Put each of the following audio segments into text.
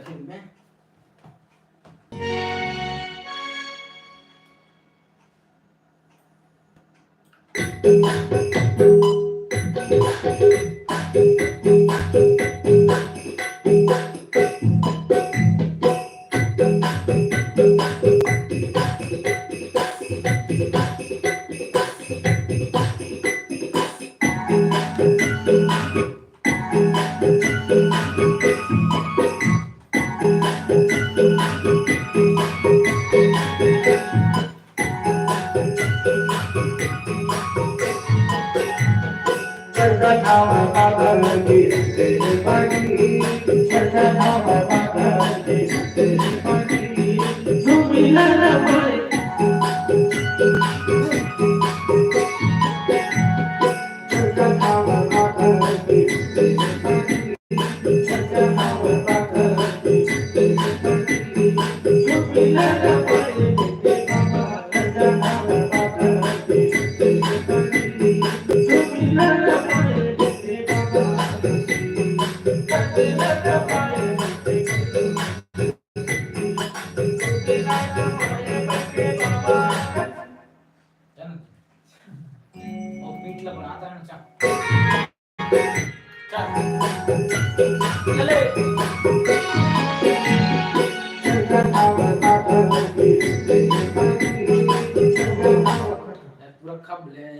Film में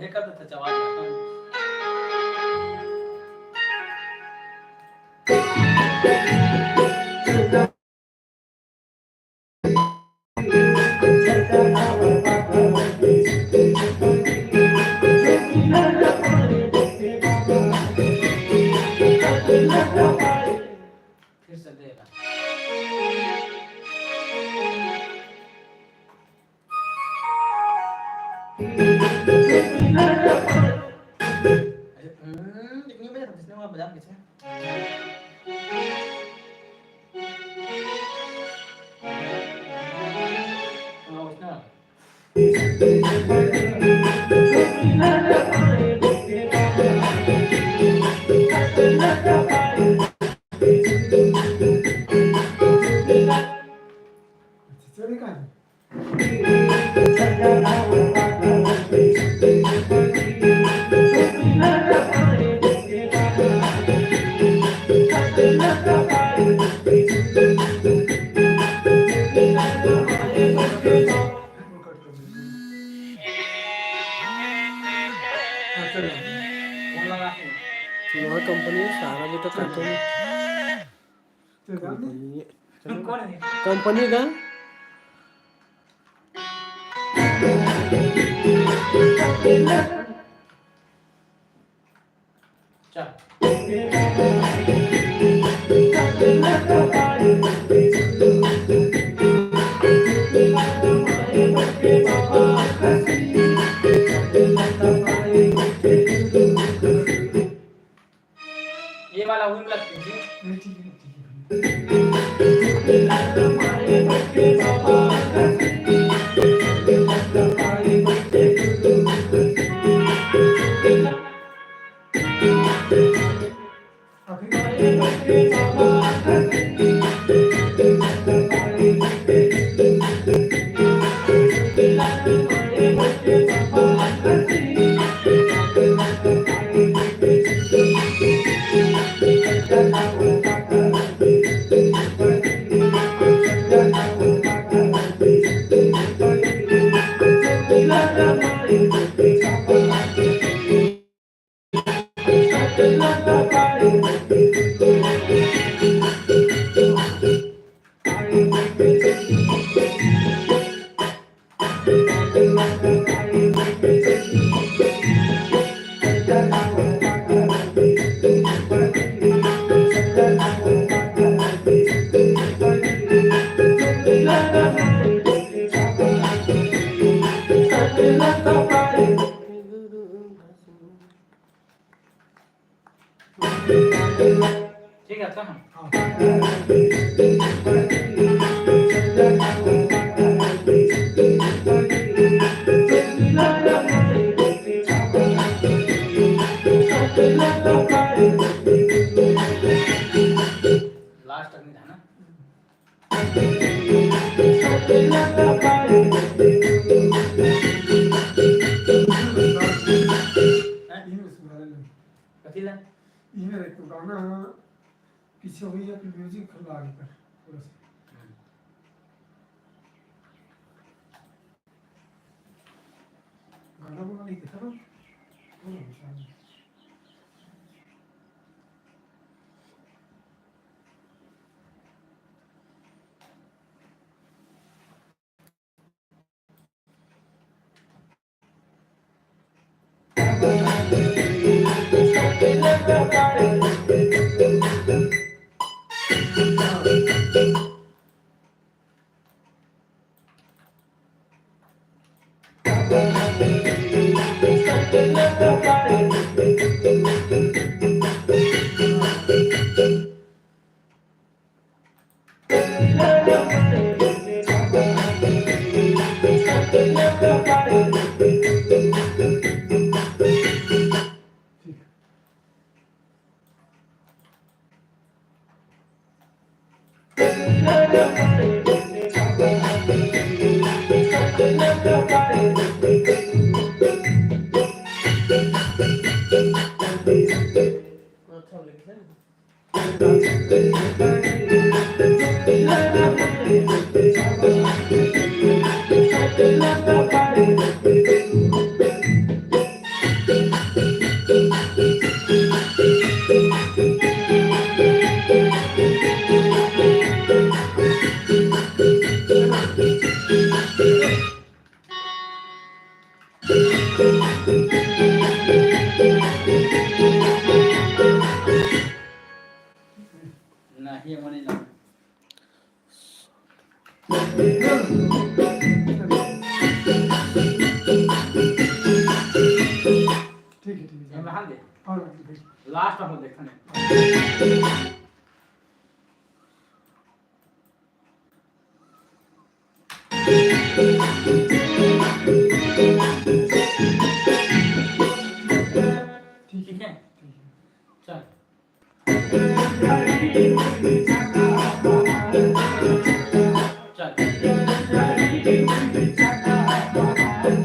हे करतात त्याच्या वाटला कंपनी सारा जो कार्टून कंपनी का ये वाला उन लगती है ठीक है अच्छा लास्ट तक नहीं था ना इधर एक तो गाना पीछे हुई है, फिर म्यूजिक खुला आगे कर थोड़ा सा गाना बना नहीं देखा ना। नाही म्हणे ना ठीक है ये मैं हाल दे और लास्ट हम देखने ठीक है चल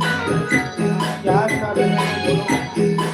क्या कर रहे हैं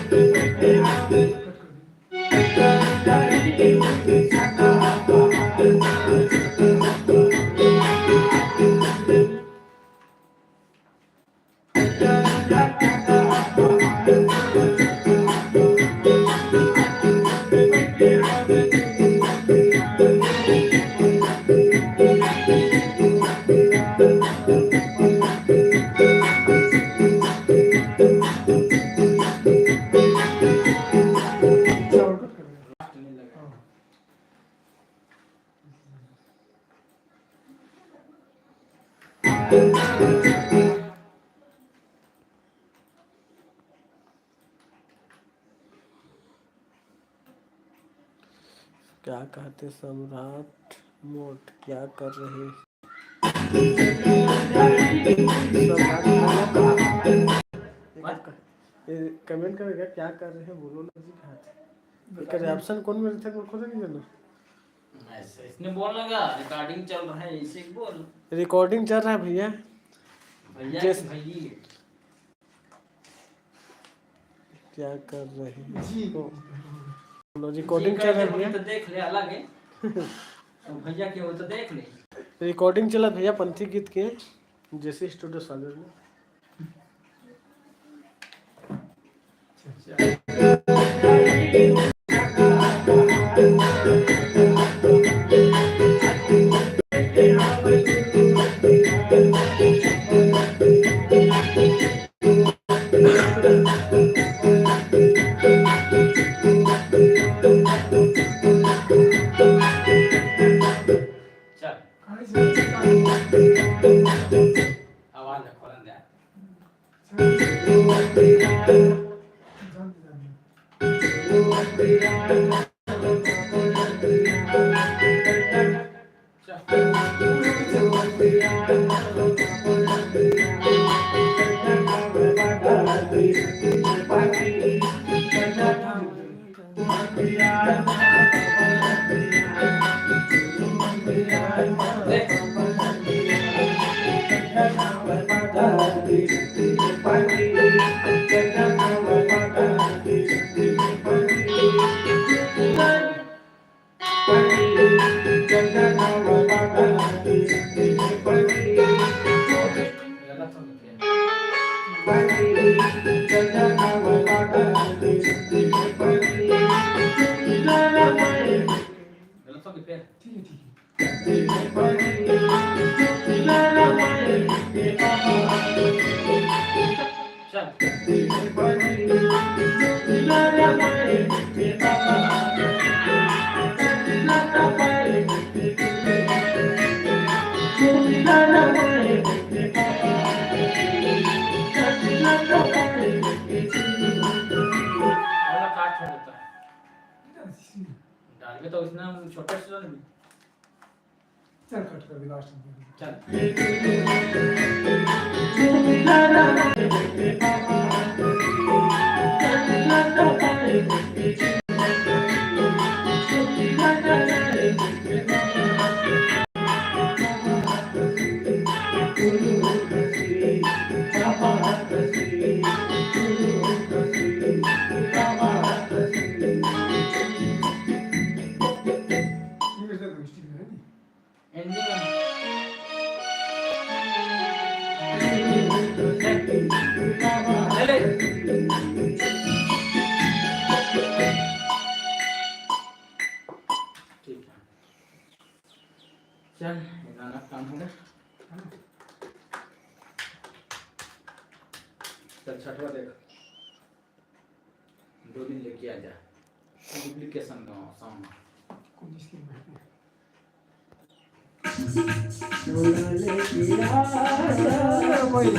क्या कहते सम्राट मोट क्या कर रहे कमेंट करेगा क्या कर रहे हैं बोलो ना जी कहते रिएक्शन कौन मेरे थे मेरे को नहीं जाना ऐसे इसने बोल लगा रिकॉर्डिंग चल रहा है ऐसे ही बोल रिकॉर्डिंग चल रहा है भैया भैया जैसे- भैया क्या कर रहे हैं जी रिकॉर्डिंग चल रहा है भैया तो देख ले अलग है तो भैया के हो तो देख ले रिकॉर्डिंग चला भैया पंथी गीत के जैसे स्टूडियो सागर में चल आवाज खोलन दे गलत हो गई फिर ठीक है चल वाला काट छोड़ देता है डाल के तो उसने छोटे से डाल दी चल कट कर लास्ट में चल ये वैसे मिस्टेक है नहीं एंडिंग ले ठीक है चल ये गाना काम होगा चल छठवा देख 2 दिन लेके आ जा डुप्लीकेशन का सॉन्ग कौन इसके में वही